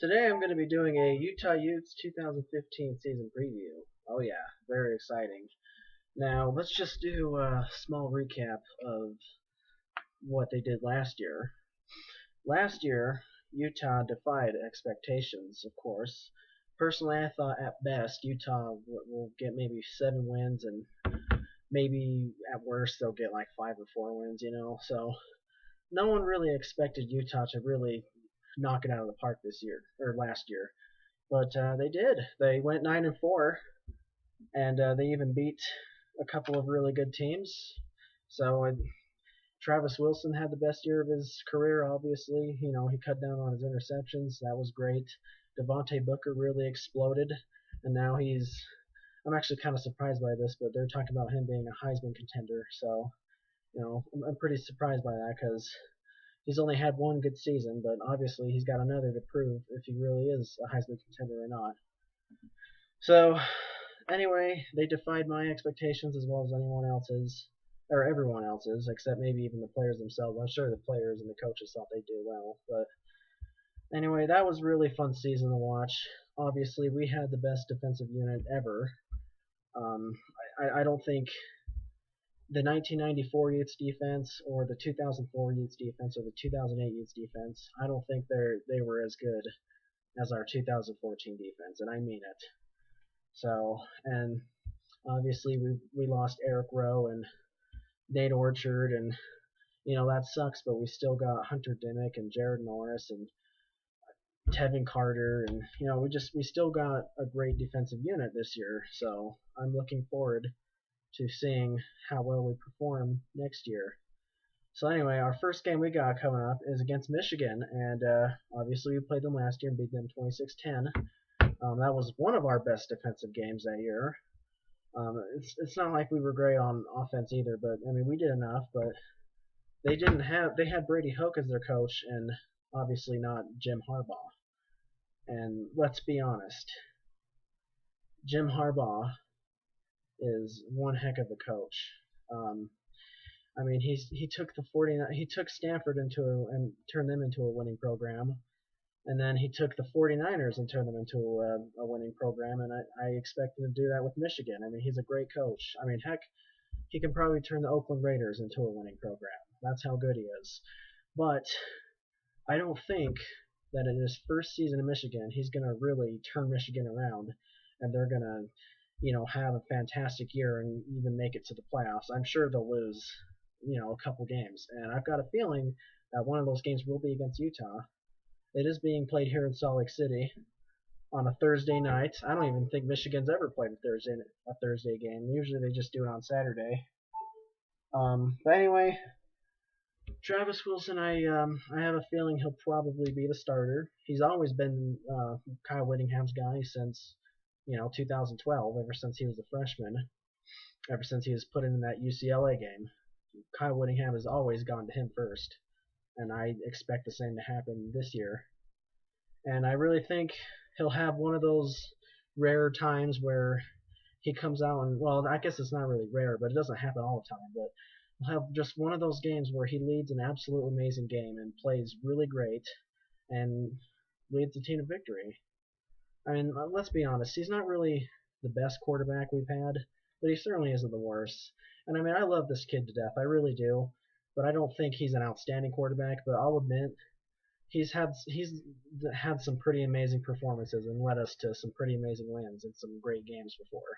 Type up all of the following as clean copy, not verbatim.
Today I'm going to be doing a Utah Utes 2015 season preview. Oh yeah, very exciting. Now let's just do a small recap of what they did last year. Last year, Utah defied expectations, of course. Personally, I thought at best Utah will get maybe 7 wins, and maybe at worst they'll get like 5 or 4 wins, So no one really expected Utah to really knock it out of the park this year or last year. But they did. They went 9-4, and they even beat a couple of really good teams. So Travis Wilson had the best year of his career. Obviously, he cut down on his interceptions. That was great. Devontae Booker really exploded, and now he's. I'm actually kind of surprised by this, but they're talking about him being a Heisman contender. So, I'm pretty surprised by that because he's only had one good season, but obviously he's got another to prove if he really is a Heisman contender or not. So, anyway, they defied my expectations as well as anyone else's, or everyone else's, except maybe even the players themselves. I'm sure the players and the coaches thought they'd do well. But anyway, that was a really fun season to watch. Obviously, we had the best defensive unit ever. Um, I don't think the 1994 Utes defense or the 2004 Utes defense or the 2008 Utes defense, I don't think they were as good as our 2014 defense, and I mean it. So, and obviously we lost Eric Rowe and Nate Orchard, and that sucks, but we still got Hunter Dimmick and Jared Norris and Tevin Carter, and we still got a great defensive unit this year. So I'm looking forward to seeing how well we perform next year. So anyway, our first game we got coming up is against Michigan, and obviously we played them last year and beat them 26-10. That was one of our best defensive games that year. It's not like we were great on offense either, but I mean we did enough. But they had Brady Hoke as their coach, and obviously not Jim Harbaugh. And let's be honest, Jim Harbaugh is one heck of a coach. I mean he took Stanford and turned them into a winning program. And then he took the 49ers and turned them into a winning program, and I expect him to do that with Michigan. I mean, he's a great coach. I mean, heck, he can probably turn the Oakland Raiders into a winning program. That's how good he is. But I don't think that in his first season in Michigan, he's going to really turn Michigan around, and they're going to, have a fantastic year and even make it to the playoffs. I'm sure they'll lose, a couple games, and I've got a feeling that one of those games will be against Utah. It is being played here in Salt Lake City on a Thursday night. I don't even think Michigan's ever played a Thursday game. Usually they just do it on Saturday. But anyway, Travis Wilson, I have a feeling he'll probably be the starter. He's always been Kyle Whittingham's guy since 2012. Ever since he was a freshman, ever since he was put in that UCLA game, Kyle Whittingham has always gone to him first. And I expect the same to happen this year. And I really think he'll have one of those rare times where he comes out and, well, I guess it's not really rare, but it doesn't happen all the time, but he'll have just one of those games where he leads an absolute amazing game and plays really great and leads the team to victory. I mean, let's be honest, he's not really the best quarterback we've had, but he certainly isn't the worst. And I mean, I love this kid to death, I really do. But I don't think he's an outstanding quarterback. But I'll admit, he's had some pretty amazing performances and led us to some pretty amazing wins and some great games before.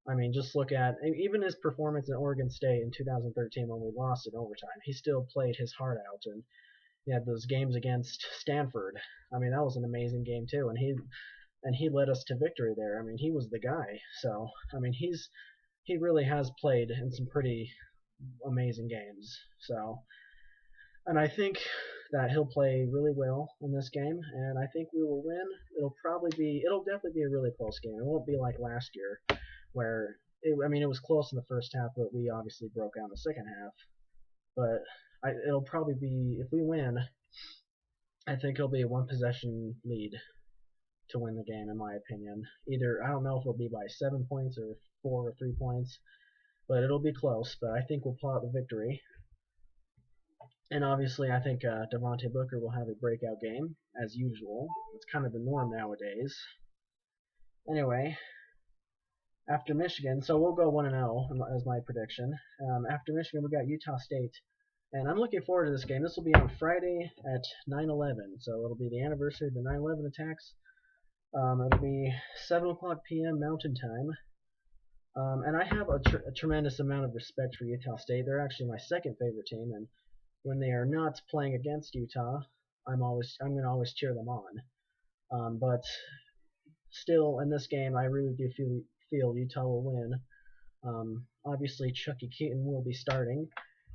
I mean, just look at even his performance in Oregon State in 2013 when we lost in overtime. He still played his heart out, and he had those games against Stanford. I mean, that was an amazing game too, and he led us to victory there. I mean, he was the guy. So I mean, he really has played in some pretty amazing games. So, and I think that he'll play really well in this game, and I think we will win. It'll definitely be a really close game. It won't be like last year, where it was close in the first half, but we obviously broke out in the second half. But it'll probably be, if we win, I think it'll be a one possession lead to win the game, in my opinion. Either, I don't know if it'll be by 7 points or 4 or 3 points, but it'll be close. But I think we'll pull out the victory. And obviously, I think Devontae Booker will have a breakout game, as usual. It's kind of the norm nowadays. Anyway, after Michigan, so we'll go 1-0 as my prediction. After Michigan, we got Utah State. And I'm looking forward to this game. This will be on Friday at 9/11, so it'll be the anniversary of the 9/11 attacks. It'll be 7 o'clock p.m. Mountain Time. And I have a tremendous amount of respect for Utah State. They're actually my second favorite team, and when they are not playing against Utah, I'm going to always cheer them on. But still, in this game, I really do feel Utah will win. Obviously, Chucky Keaton will be starting,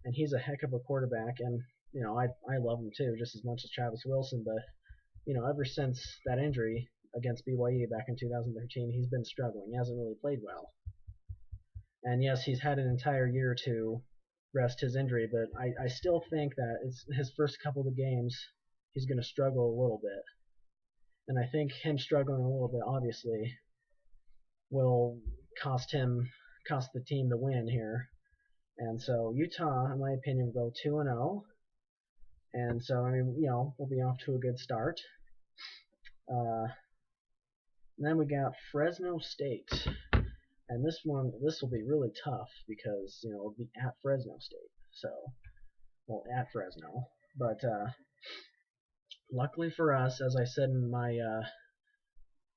and he's a heck of a quarterback, and I love him too, just as much as Travis Wilson. But ever since that injury against BYU back in 2013, he's been struggling. He hasn't really played well. And yes, he's had an entire year to rest his injury, but I still think that it's his first couple of games he's going to struggle a little bit. And I think him struggling a little bit, obviously, will cost the team the win here. And so Utah, in my opinion, will go 2-0. And so, I mean, we'll be off to a good start. Then we got Fresno State. And this will be really tough because, it'll be at Fresno State. So, well, at Fresno. But luckily for us, as I said in my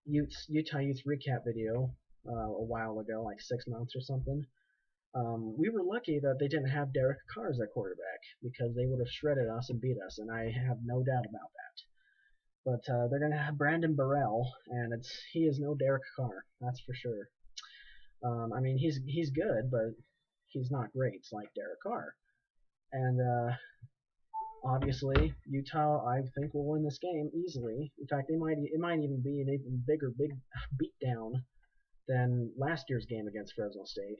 Utah Utes recap video a while ago, like 6 months or something, we were lucky that they didn't have Derek Carr as their quarterback because they would have shredded us and beat us, and I have no doubt about that. But they're going to have Brandon Burrell, and he is no Derek Carr, that's for sure. I mean, he's good, but he's not great like Derek Carr. And obviously, Utah, I think, will win this game easily. In fact, it might even be an even big beatdown than last year's game against Fresno State.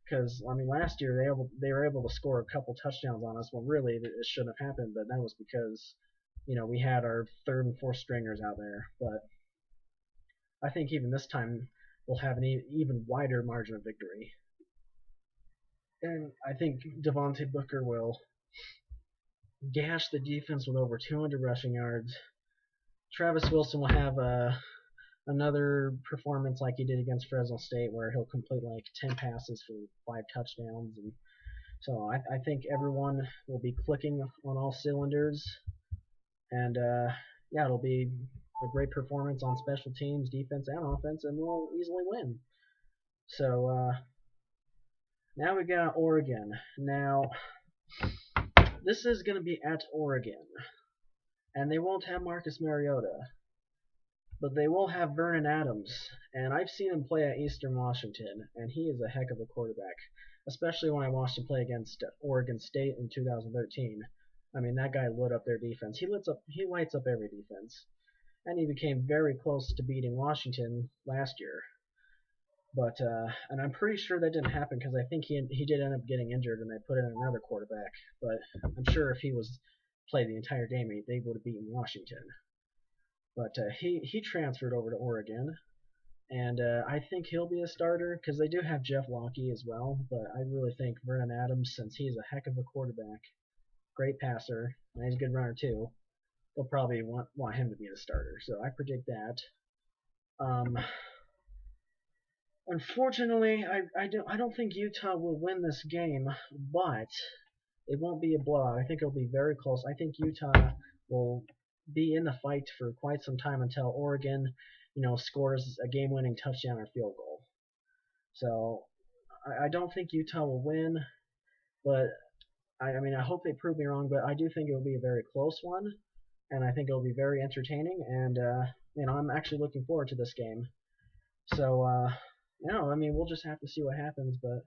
Because I mean, last year they were able to score a couple touchdowns on us. Well, really, it shouldn't have happened, but that was because we had our third and fourth stringers out there. But I think even this time we'll have an even wider margin of victory. And I think Devontae Booker will gash the defense with over 200 rushing yards. Travis Wilson will have another performance like he did against Fresno State, where he'll complete like 10 passes for 5 touchdowns. And so I think everyone will be clicking on all cylinders. And yeah, it'll be a great performance on special teams, defense, and offense, and we'll easily win. So now we got Oregon. Now, this is going to be at Oregon, and they won't have Marcus Mariota, but they will have Vernon Adams, and I've seen him play at Eastern Washington, and he is a heck of a quarterback, especially when I watched him play against Oregon State in 2013. I mean, that guy lit up their defense. He lights up every defense, and he became very close to beating Washington last year. But and I'm pretty sure that didn't happen because I think he did end up getting injured and they put in another quarterback. But I'm sure if he was played the entire game, they would have beaten Washington. But he transferred over to Oregon, and I think he'll be a starter because they do have Jeff Locke as well. But I really think Vernon Adams, since he's a heck of a quarterback, great passer, and he's a good runner too, they'll probably want him to be the starter. So I predict that. Unfortunately, I don't think Utah will win this game, but it won't be a blowout. I think it'll be very close. I think Utah will be in the fight for quite some time until Oregon, scores a game-winning touchdown or field goal. So I don't think Utah will win, but I mean I hope they prove me wrong. But I do think it will be a very close one, and I think it'll be very entertaining. And I'm actually looking forward to this game. So I mean, we'll just have to see what happens, but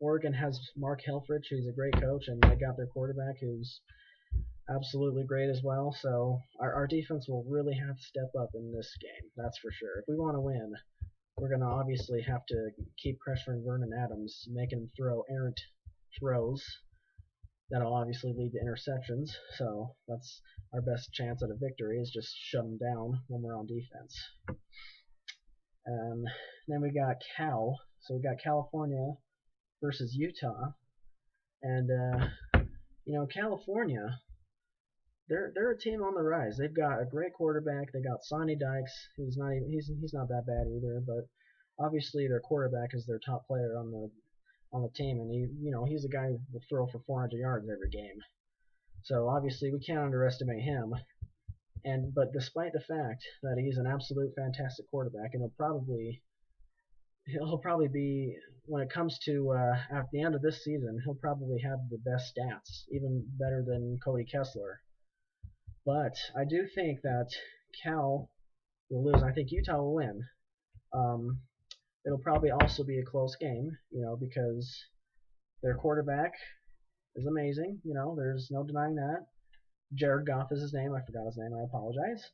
Oregon has Mark Helfrich, who's a great coach, and they got their quarterback, who's absolutely great as well. So our defense will really have to step up in this game, that's for sure. If we want to win, we're going to obviously have to keep pressuring Vernon Adams, making him throw errant throws. That'll obviously lead to interceptions, so that's our best chance at a victory, is just shut them down when we're on defense. Then we got Cal. So we got California versus Utah. And California, they're a team on the rise. They've got a great quarterback. They got Sonny Dykes. He's not that bad either, but obviously their quarterback is their top player on the team, and he's a guy who will throw for 400 yards every game. So obviously we can't underestimate him. But despite the fact that he's an absolute fantastic quarterback, and he'll probably be, when it comes to at the end of this season, he'll probably have the best stats, even better than Cody Kessler. But I do think that Cal will lose. I think Utah will win. It'll probably also be a close game, because their quarterback is amazing. There's no denying that. Jared Goff is his name. I forgot his name. I apologize.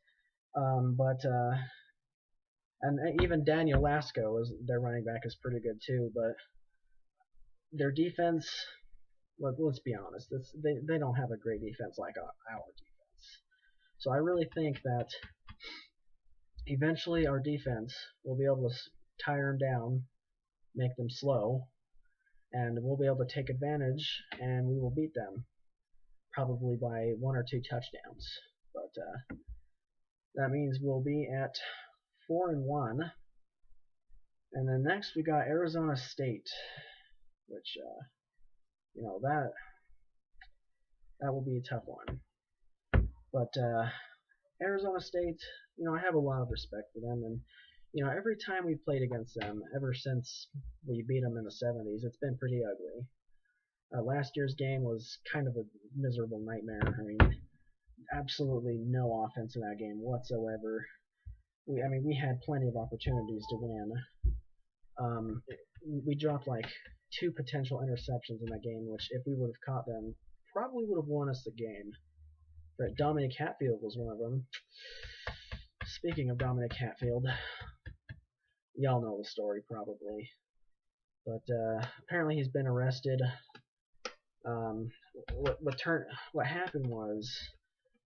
And even Daniel Lasco is their running back is pretty good too. But their defense, let's be honest, they don't have a great defense like our defense. So I really think that eventually our defense will be able to tire them down, make them slow, and we'll be able to take advantage, and we will beat them, probably by 1 or 2 touchdowns. But that means we'll be at 4-1, and then next we got Arizona State, which that will be a tough one. But Arizona State, I have a lot of respect for them, and every time we played against them, ever since we beat them in the 70s, it's been pretty ugly. Last year's game was kind of a miserable nightmare. I mean, absolutely no offense in that game whatsoever. We had plenty of opportunities to win. We dropped like 2 potential interceptions in that game, which if we would have caught them, probably would have won us the game. But Dominic Hatfield was one of them. Speaking of Dominic Hatfield, y'all know the story probably. But apparently he's been arrested. What happened was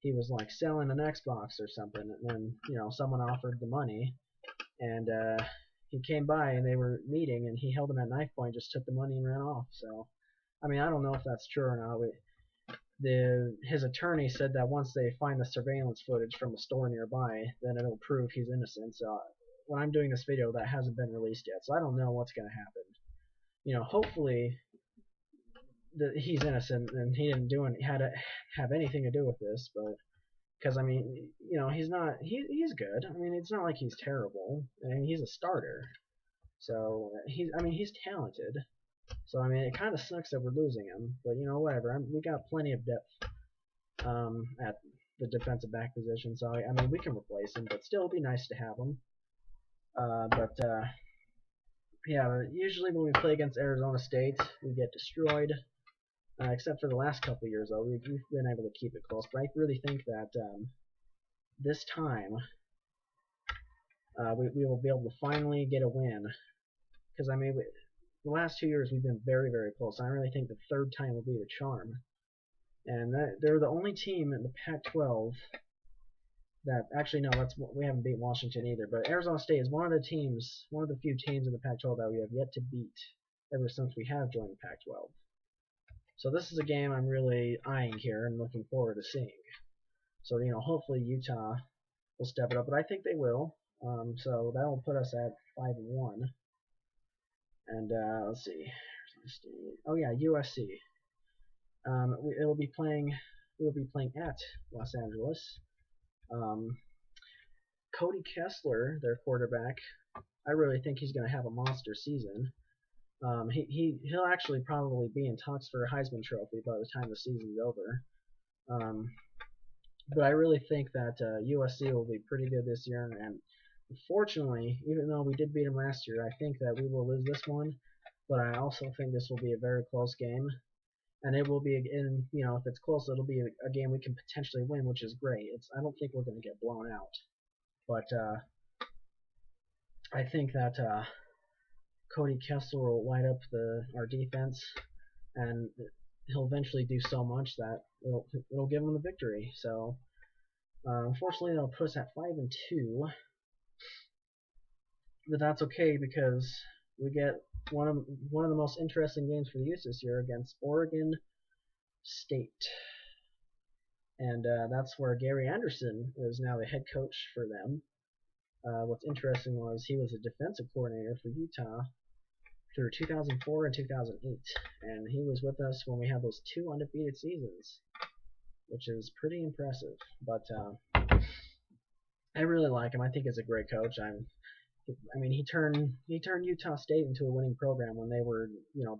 he was like selling an Xbox or something, and then someone offered the money, and he came by and they were meeting, and he held him at knife point, just took the money and ran off. So I don't know if that's true or not. His attorney said that once they find the surveillance footage from a store nearby, then it'll prove he's innocent. So when I'm doing this video, that hasn't been released yet, so I don't know what's going to happen. Hopefully he's innocent and he didn't have anything to do with this, but because he's good. It's not like he's terrible. He's a starter, so he's talented. So it kind of sucks that we're losing him, but whatever. We got plenty of depth at the defensive back position, so we can replace him, but still it'd be nice to have him. Yeah, usually when we play against Arizona State, we get destroyed. Except for the last couple of years, though, we've been able to keep it close. But I really think that this time we will be able to finally get a win, because the last 2 years we've been very, very close. I really think the third time will be the charm. And they're the only team in the Pac-12 that actually we haven't beat Washington either. But Arizona State is one of the few teams in the Pac-12 that we have yet to beat ever since we have joined the Pac-12. So this is a game I'm really eyeing here and looking forward to seeing. So hopefully Utah will step it up, but I think they will. So that will put us at 5-1. And let's see. Oh yeah, USC. We'll be playing at Los Angeles. Cody Kessler, their quarterback, I really think he's going to have a monster season. He'll actually probably be in talks for a Heisman Trophy by the time the season's over. But I really think that USC will be pretty good this year, and unfortunately, even though we did beat them last year, I think that we will lose this one. But I also think this will be a very close game, and it will be if it's close, it'll be a game we can potentially win, which is great. I don't think we're going to get blown out, but I think that Cody Kessler will light up our defense, and he'll eventually do so much that it'll give him the victory. So unfortunately, that'll put us at 5-2, but that's okay because we get one of the most interesting games for the Utes this year against Oregon State, and that's where Gary Anderson is now the head coach for them. What's interesting was he was a defensive coordinator for Utah through 2004 and 2008, and he was with us when we had those 2 undefeated seasons, which is pretty impressive. But I really like him. I think he's a great coach. I mean, he turned Utah State into a winning program when they were,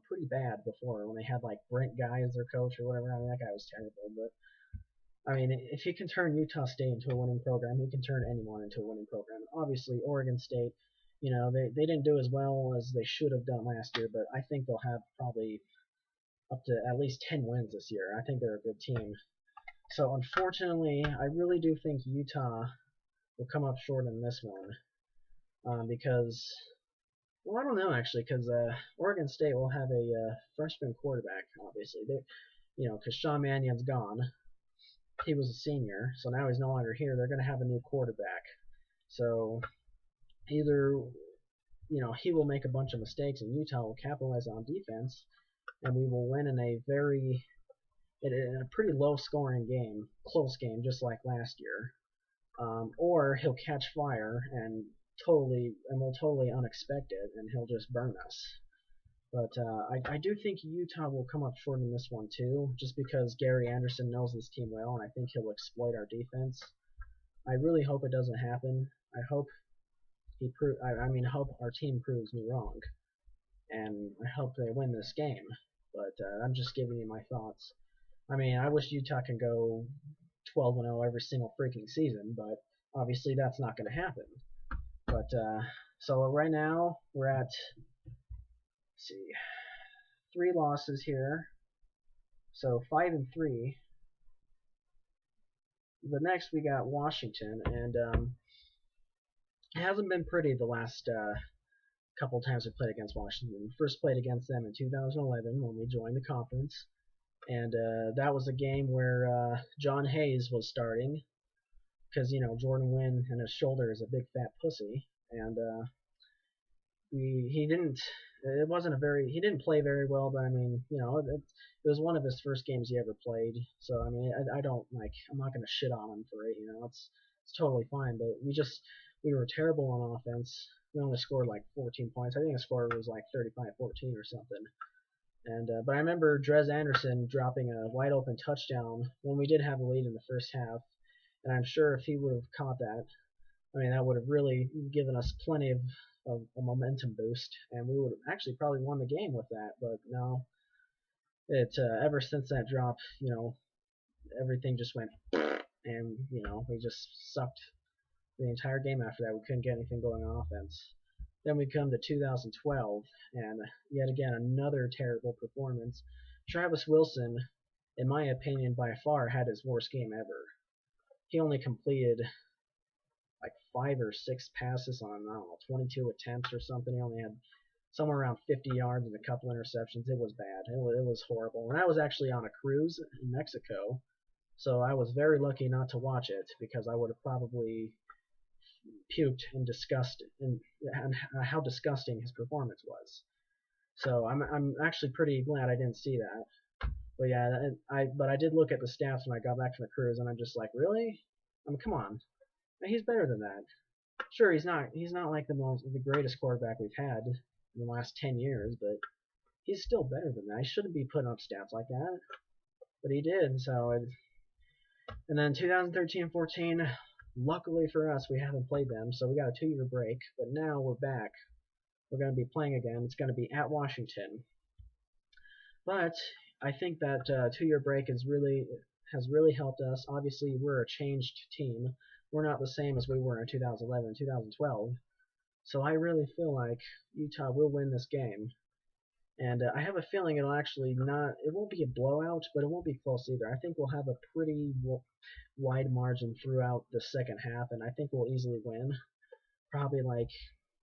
pretty bad before, when they had like Brent Guy as their coach or whatever. I mean, that guy was terrible. But I mean, if he can turn Utah State into a winning program, he can turn anyone into a winning program. Obviously, Oregon State, they didn't do as well as they should have done last year, but I think they'll have probably up to at least 10 wins this year. I think they're a good team. So unfortunately, I really do think Utah will come up short in this one because, well, I don't know actually, because Oregon State will have a freshman quarterback. Obviously, because Sean Mannion's gone. He was a senior, so now he's no longer here. They're going to have a new quarterback. So either, he will make a bunch of mistakes and Utah will capitalize on defense, and we will win in a pretty low-scoring game, close game, just like last year. Or he'll catch fire and we'll totally unexpect it, and he'll just burn us. But I do think Utah will come up short in this one too, just because Gary Anderson knows this team well, and I think he'll exploit our defense. I really hope it doesn't happen. I hope I hope our team proves me wrong, and I hope they win this game. But I'm just giving you my thoughts. I mean, I wish Utah can go 12-0 every single freaking season, but obviously that's not going to happen. But so right now we're at, let's see, 3 losses here, so 5-3. The next we got Washington, and it hasn't been pretty the last couple times we played against Washington. We first played against them in 2011 when we joined the conference, and that was a game where John Hayes was starting because Jordan Wynn and his shoulder is a big fat pussy, and he didn't play very well, but I mean, it was one of his first games he ever played, so I mean, I'm not gonna shit on him for it, it's totally fine, but we were terrible on offense. We only scored like 14 points. I think the score was like 35-14 or something. And but I remember Drez Anderson dropping a wide open touchdown when we did have a lead in the first half, and I'm sure if he would have caught that, I mean, that would have really given us plenty of a momentum boost, and we would have actually probably won the game with that. But no, ever since that drop, everything just went, and we just sucked the entire game after that. We couldn't get anything going on offense. Then we come to 2012, and yet again another terrible performance. Travis Wilson, in my opinion, by far had his worst game ever. He only completed like 5 or 6 passes on, I don't know, 22 attempts or something. He only had somewhere around 50 yards and a couple interceptions. It was bad. It was horrible. And I was actually on a cruise in Mexico, so I was very lucky not to watch it because I would have probably puked in disgust and how disgusting his performance was. So I'm actually pretty glad I didn't see that. But yeah, I did look at the stats when I got back from the cruise, and I'm just like, really? I mean, come on. He's better than that. Sure, he's not like the greatest quarterback we've had in the last 10 years, but he's still better than that. He shouldn't be putting up stats like that, but he did. And then 2013-14, luckily for us, we haven't played them, so we got a 2-year break. But now we're back. We're going to be playing again. It's going to be at Washington. But I think that 2-year break has really helped us. Obviously, we're a changed team. We're not the same as we were in 2011, 2012. So I really feel like Utah will win this game. And I have a feeling it won't be a blowout, but it won't be close either. I think we'll have a pretty wide margin throughout the second half, and I think we'll easily win. Probably like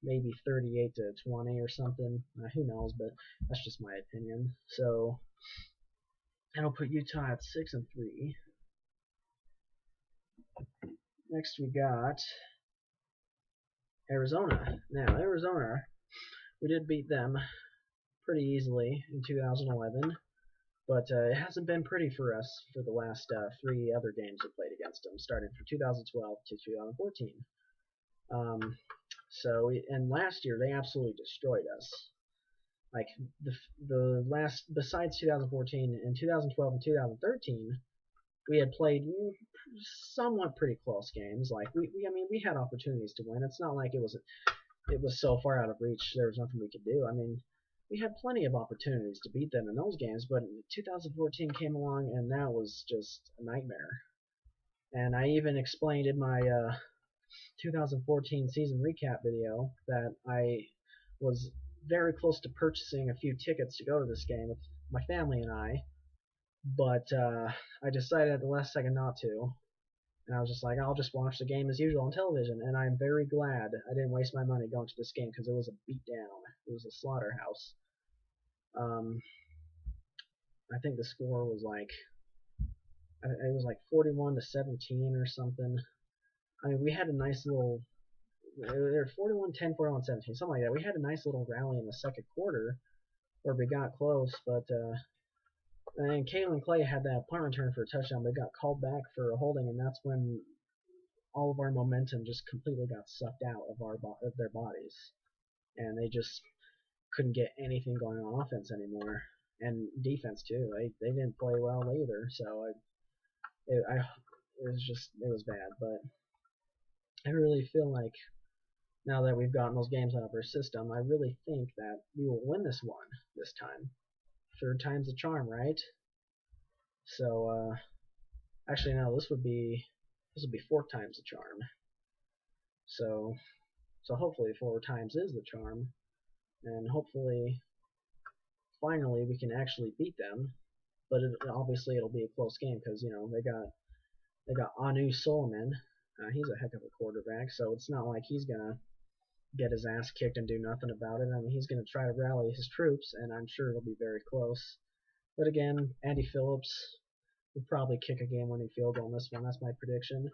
maybe 38-20 or something. Who knows, but that's just my opinion. So that'll put Utah at 6-3. Next we got Arizona. Now Arizona, we did beat them pretty easily in 2011, but it hasn't been pretty for us for the last 3 other games we played against them, starting from 2012 to 2014. And last year they absolutely destroyed us. Like the last, besides 2014 and 2012 and 2013, we had played somewhat pretty close games. Like I mean, we had opportunities to win. It's not like it was so far out of reach there was nothing we could do. I mean, we had plenty of opportunities to beat them in those games, but 2014 came along and that was just a nightmare. And I even explained in my 2014 season recap video that I was very close to purchasing a few tickets to go to this game with my family and I, but I decided at the last second not to. And I was just like, I'll just watch the game as usual on television. And I'm very glad I didn't waste my money going to this game because it was a beatdown. It was a slaughterhouse. I think the score was like, it was like 41-17 or something. I mean, we had a nice little, they were 41-10, 41-17, something like that. We had a nice little rally in the second quarter where we got close, but and Kalen Clay had that punt return for a touchdown, but got called back for a holding, and that's when all of our momentum just completely got sucked out of their bodies, and they just couldn't get anything going on offense anymore, and defense too. They didn't play well either, so it was bad. But I really feel like now that we've gotten those games out of our system, I really think that we will win this one this time. Third time's a charm, right? So actually no, this would be 4 times the charm. So hopefully 4 times is the charm, and hopefully finally we can actually beat them. But obviously it'll be a close game because they got Anu Solomon. He's a heck of a quarterback, so it's not like he's gonna get his ass kicked and do nothing about it. I mean, he's gonna try to rally his troops, and I'm sure it'll be very close. But again, Andy Phillips will probably kick a game-winning field goal in this one. That's my prediction.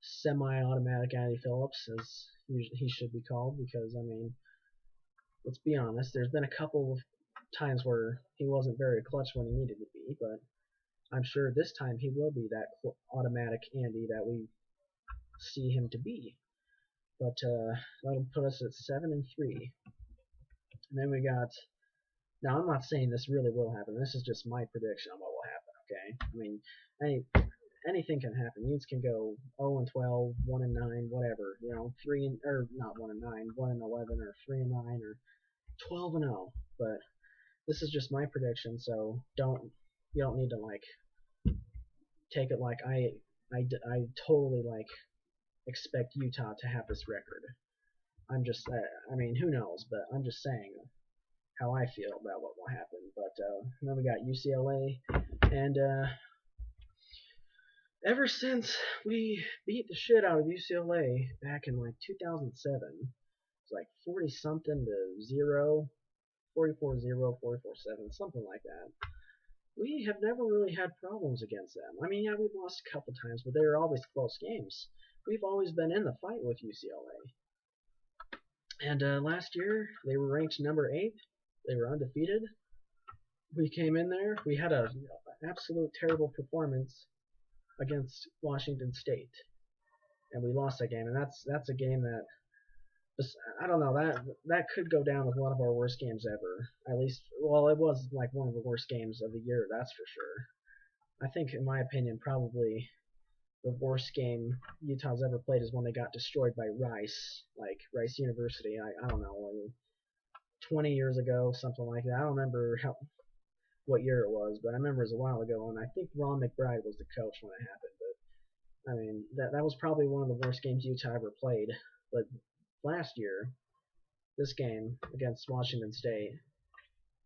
Semi-automatic Andy Phillips, as he should be called, because I mean, let's be honest. There's been a couple of times where he wasn't very clutch when he needed to be, but I'm sure this time he will be that automatic Andy that we see him to be. But that'll put us at 7-3. And then we got. Now I'm not saying this really will happen. This is just my prediction on what will happen. Okay. I mean, anything can happen. Utes can go 0-12, 1-9, whatever. 3 or not 1-9, 1-11, or 3-9, or 12-0. But this is just my prediction, so you don't need to like take it like I totally like expect Utah to have this record. I'm just, I mean, who knows? But I'm just saying how I feel about what will happen. But then we got UCLA, and ever since we beat the shit out of UCLA back in like 2007, it's like 40 something to 0, 44-0, 44-7, something like that. We have never really had problems against them. I mean, yeah, we've lost a couple times, but they were always close games. We've always been in the fight with UCLA. And last year, they were ranked number 8. They were undefeated. We came in there. We had an absolute terrible performance against Washington State, and we lost that game. And that's a game that, I don't know, that could go down with one of our worst games ever. At least, well, it was like one of the worst games of the year, that's for sure. I think, in my opinion, probably the worst game Utah's ever played is when they got destroyed by Rice, like Rice University. I don't know, 20 years ago, something like that. I don't remember what year it was, but I remember it was a while ago, and I think Ron McBride was the coach when it happened. But I mean, that was probably one of the worst games Utah ever played. But last year, this game against Washington State,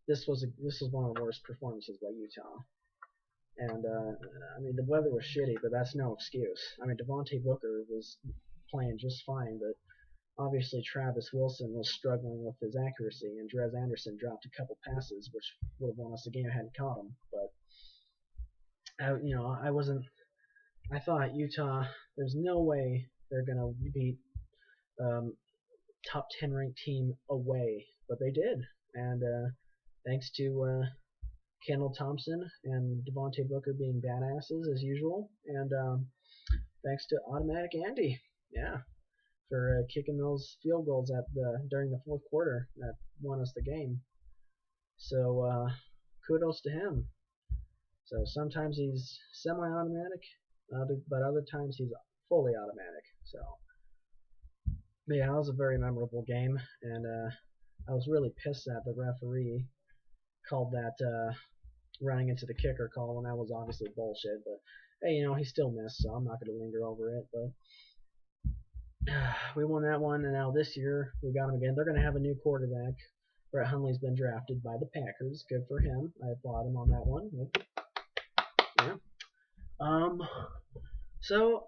this was one of the worst performances by Utah. And I mean, the weather was shitty, but that's no excuse. I mean, Devontae Booker was playing just fine, but obviously Travis Wilson was struggling with his accuracy, and Drez Anderson dropped a couple passes, which would have won us the game if I hadn't caught him. But I thought Utah, there's no way they're gonna beat top 10 ranked team away, but they did, and thanks to Kendall Thompson and Devontae Booker being badasses as usual, and thanks to Automatic Andy, yeah, for kicking those field goals at during the fourth quarter that won us the game. So kudos to him. So sometimes he's semi-automatic, but other times he's fully automatic. So, but yeah, it was a very memorable game, and I was really pissed that the referee called that running into the kicker call, and that was obviously bullshit. But hey, he still missed, so I'm not going to linger over it. But we won that one, and now this year we got him again. They're going to have a new quarterback. Brett Hundley's been drafted by the Packers. Good for him. I applaud him on that one. Yeah. So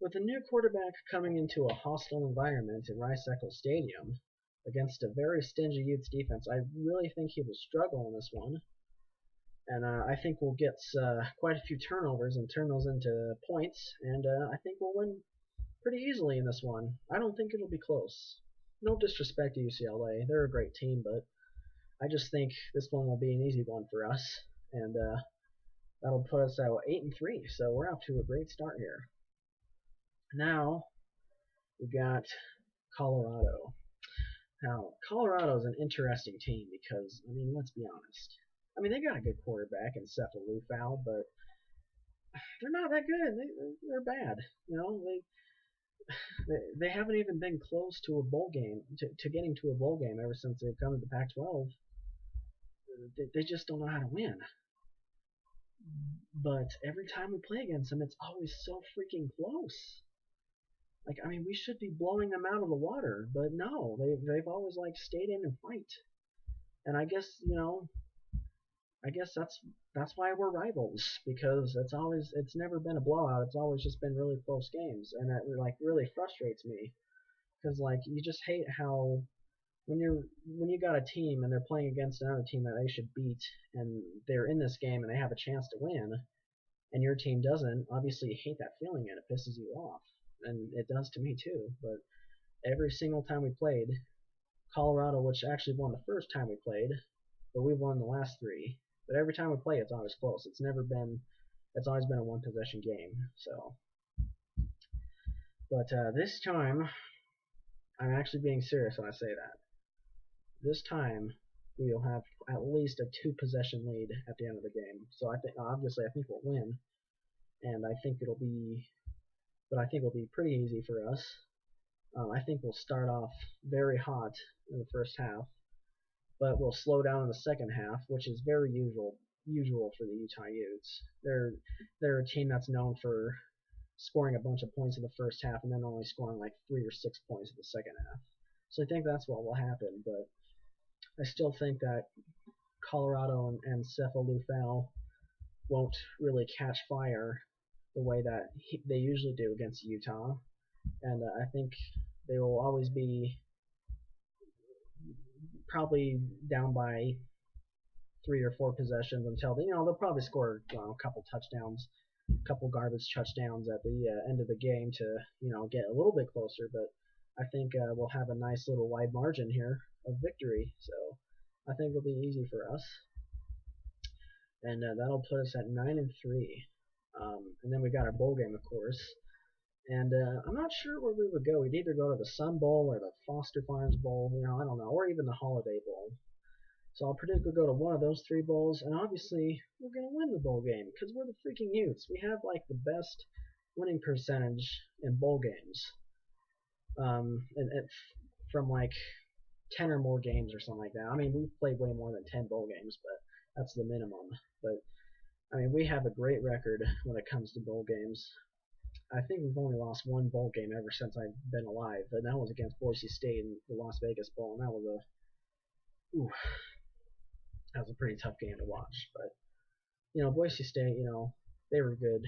with a new quarterback coming into a hostile environment in Rice-Eccles Stadium against a very stingy Utes defense, I really think he will struggle in this one. And I think we'll get quite a few turnovers and turn those into points, and I think we'll win pretty easily in this one. I don't think it'll be close. No disrespect to UCLA, they're a great team, but I just think this one will be an easy one for us, and that'll put us at 8-3. So we're off to a great start here. Now we got Colorado. Now Colorado is an interesting team because let's be honest. They got a good quarterback in Cephalufau, but they're not that good. They're bad. They haven't even been close to a bowl game, to getting to a bowl game ever since they've come to the Pac-12. They just don't know how to win. But every time we play against them, it's always so freaking close. We should be blowing them out of the water, but no, they've always stayed in and fight. And I guess that's why we're rivals, because it's never been a blowout. It's always just been really close games, and that really frustrates me, because you just hate how when you got a team and they're playing against another team that they should beat, and they're in this game and they have a chance to win, and your team doesn't. Obviously, you hate that feeling and it pisses you off, and it does to me too. But every single time we played Colorado, which actually won the first time we played, but we won the last three. But every time we play, it's always close. It's always been a one possession game. So, but this time, I'm actually being serious when I say that. This time, we will have at least a 2-possession lead at the end of the game. So I think we'll win, and I think it'll be pretty easy for us. I think we'll start off very hot in the first half, but we'll slow down in the second half, which is very usual for the Utah Utes. They're a team that's known for scoring a bunch of points in the first half and then only scoring 3 or 6 points in the second half. So I think that's what will happen, but I still think that Colorado and Cephalufau won't really catch fire the way that they usually do against Utah, and I think they will always be probably down by 3 or 4 possessions until they'll probably score a couple touchdowns, a couple garbage touchdowns at the end of the game to get a little bit closer. But I think we'll have a nice little wide margin here of victory, so I think it'll be easy for us, and that'll put us at 9-3. And then we got our bowl game, of course. And I'm not sure where we would go. We'd either go to the Sun Bowl or the Foster Farms Bowl, I don't know, or even the Holiday Bowl. So I'll predict we'll go to one of those 3 bowls, and obviously we're going to win the bowl game because we're the freaking Utes. We have the best winning percentage in bowl games. And from 10 or more games or something like that. We've played way more than 10 bowl games, but that's the minimum. But we have a great record when it comes to bowl games. I think we've only lost 1 bowl game ever since I've been alive, and that was against Boise State in the Las Vegas Bowl, and that was a pretty tough game to watch. But Boise State, they were good,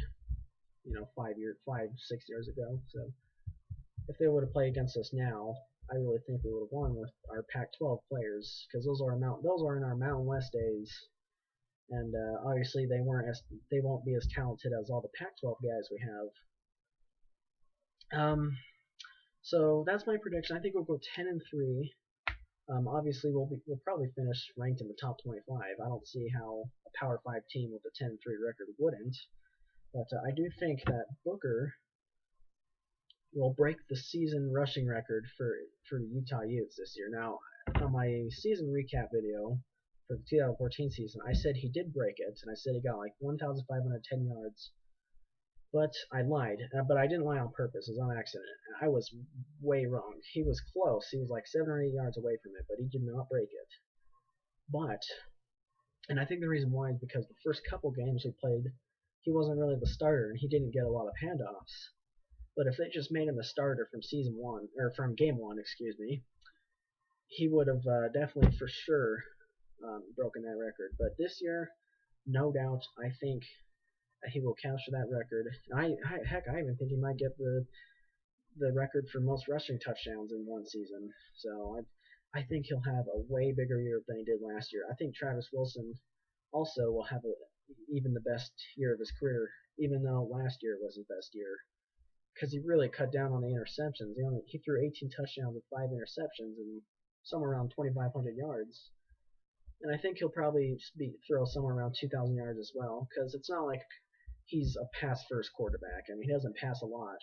5-6 years ago. So if they would have played against us now, I really think we would have won with our Pac-12 players, because those are in our Mountain West days, and obviously they won't be as talented as all the Pac-12 guys we have. So that's my prediction. I think we'll go 10-3. Obviously, we'll probably finish ranked in the top 25. I don't see how a Power 5 team with a 10-3 record wouldn't. But I do think that Booker will break the season rushing record for the Utah Utes this year. Now, on my season recap video for the 2014 season, I said he did break it, and I said he got like 1,510 yards. But I lied. But I didn't lie on purpose. It was on accident. I was way wrong. He was close. He was like 7 or 8 yards away from it, but he did not break it. But, and I think the reason why is because the first couple games we played, he wasn't really the starter, and he didn't get a lot of handoffs. But if they just made him a starter from season one, or from game one, excuse me, he would have definitely for sure broken that record. But this year, no doubt, I think he will capture that record. Heck, I even think he might get the record for most rushing touchdowns in one season. So I think he'll have a way bigger year than he did last year. I think Travis Wilson also will have even the best year of his career, even though last year was his best year, because he really cut down on the interceptions. He threw 18 touchdowns with 5 interceptions and somewhere around 2,500 yards. And I think he'll probably throw somewhere around 2,000 yards as well, because it's not like he's a pass-first quarterback. I mean, he doesn't pass a lot.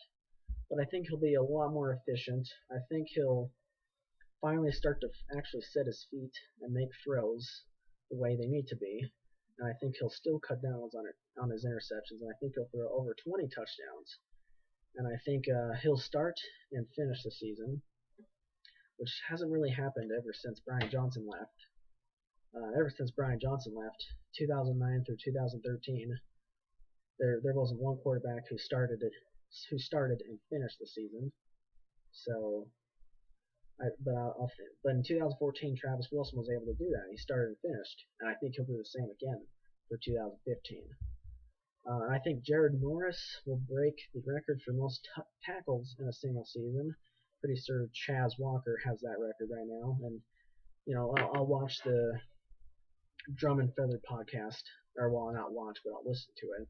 But I think he'll be a lot more efficient. I think he'll finally start to actually set his feet and make throws the way they need to be. And I think he'll still cut down on his interceptions, and I think he'll throw over 20 touchdowns. And I think he'll start and finish the season, which hasn't really happened ever since Brian Johnson left. Ever since Brian Johnson left, 2009 through 2013, there wasn't one quarterback who started and finished the season. So, but in 2014, Travis Wilson was able to do that. He started and finished, and I think he'll do the same again for 2015. I think Jared Norris will break the record for most tackles in a single season. Pretty sure Chaz Walker has that record right now, and I'll watch the Drum and Feather podcast, or well, not watch, but I'll listen to it.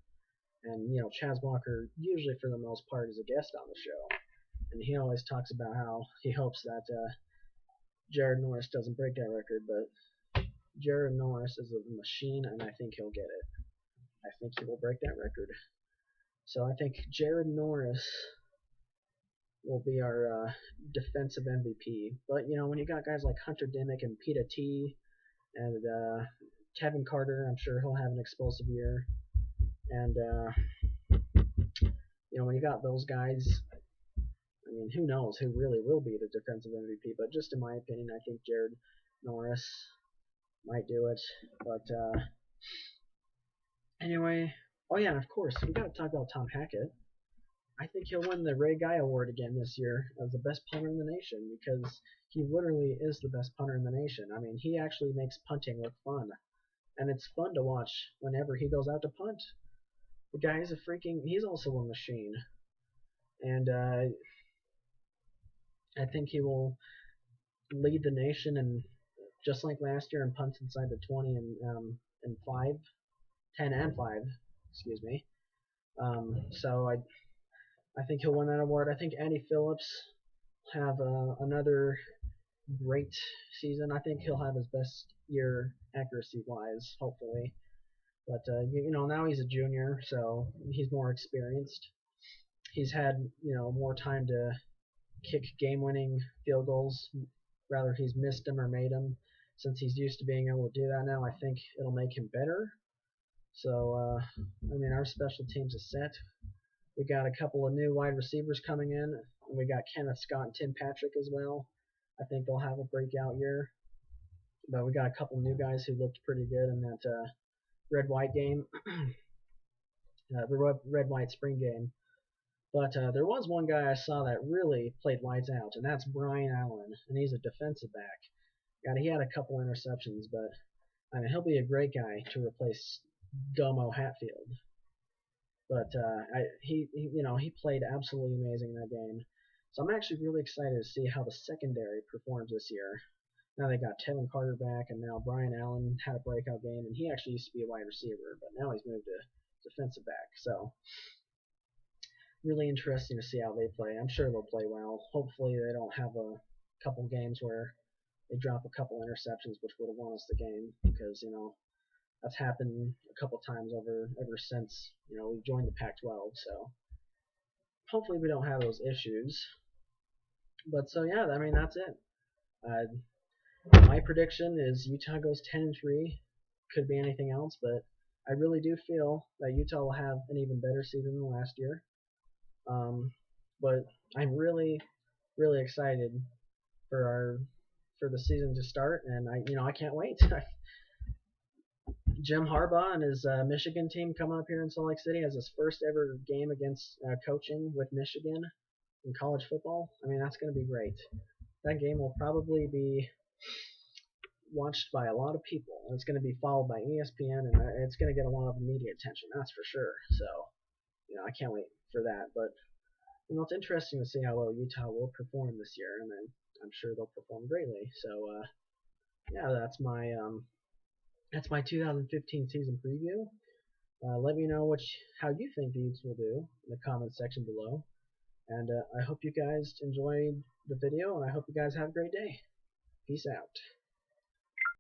And Chaz Walker usually for the most part is a guest on the show, and he always talks about how he hopes that Jared Norris doesn't break that record, but Jared Norris is a machine, and I think he'll get it. I think he will break that record. So I think Jared Norris will be our defensive MVP. But when you got guys like Hunter Dimick and Peta T and Kevin Carter, I'm sure he'll have an explosive year. And when you got those guys, I mean, who knows who really will be the defensive MVP? But just in my opinion, I think Jared Norris might do it. But anyway, oh yeah, and of course, we got to talk about Tom Hackett. I think he'll win the Ray Guy Award again this year as the best punter in the nation, because he literally is the best punter in the nation. I mean, he actually makes punting look fun, and it's fun to watch whenever he goes out to punt. The guy is he's also a machine, and I think he will lead the nation, and just like last year, in punts inside the 20 and 5, 10 and 5, excuse me. So I think he'll win that award. I think Andy Phillips have another great season. I think he'll have his best year accuracy-wise, hopefully. But now he's a junior, so he's more experienced. He's had more time to kick game-winning field goals. Rather, he's missed them or made them. Since he's used to being able to do that now, I think it'll make him better. So I mean, our special teams is set. We got a couple of new wide receivers coming in. And we got Kenneth Scott and Tim Patrick as well. I think they'll have a breakout year. But we got a couple new guys who looked pretty good in that red-white game, the red-white spring game. But there was one guy I saw that really played lights out, and that's Brian Allen, and he's a defensive back. God, he had a couple interceptions, but I mean, he'll be a great guy to replace Domo Hatfield. But he played absolutely amazing in that game. So I'm actually really excited to see how the secondary performs this year. Now they got Tevin Carter back, and now Brian Allen had a breakout game, and he actually used to be a wide receiver, but now he's moved to defensive back. So really interesting to see how they play. I'm sure they'll play well. Hopefully they don't have a couple games where they drop a couple interceptions, which would have won us the game because that's happened a couple times ever since we joined the Pac-12. So hopefully we don't have those issues. But so yeah, I mean that's it. My prediction is Utah goes 10-3. Could be anything else, but I really do feel that Utah will have an even better season than last year. But I'm really, really excited for the season to start, and I can't wait. Jim Harbaugh and his Michigan team coming up here in Salt Lake City has his first ever game against coaching with Michigan in college football. I mean, that's going to be great. That game will probably be watched by a lot of people. It's going to be followed by ESPN, and it's going to get a lot of media attention. That's for sure. So, I can't wait for that. But it's interesting to see how well Utah will perform this year, and I'm sure they'll perform greatly. So, yeah, that's my 2015 season preview. Let me know how you think the Utes will do in the comments section below. And I hope you guys enjoyed the video, and I hope you guys have a great day. Peace out.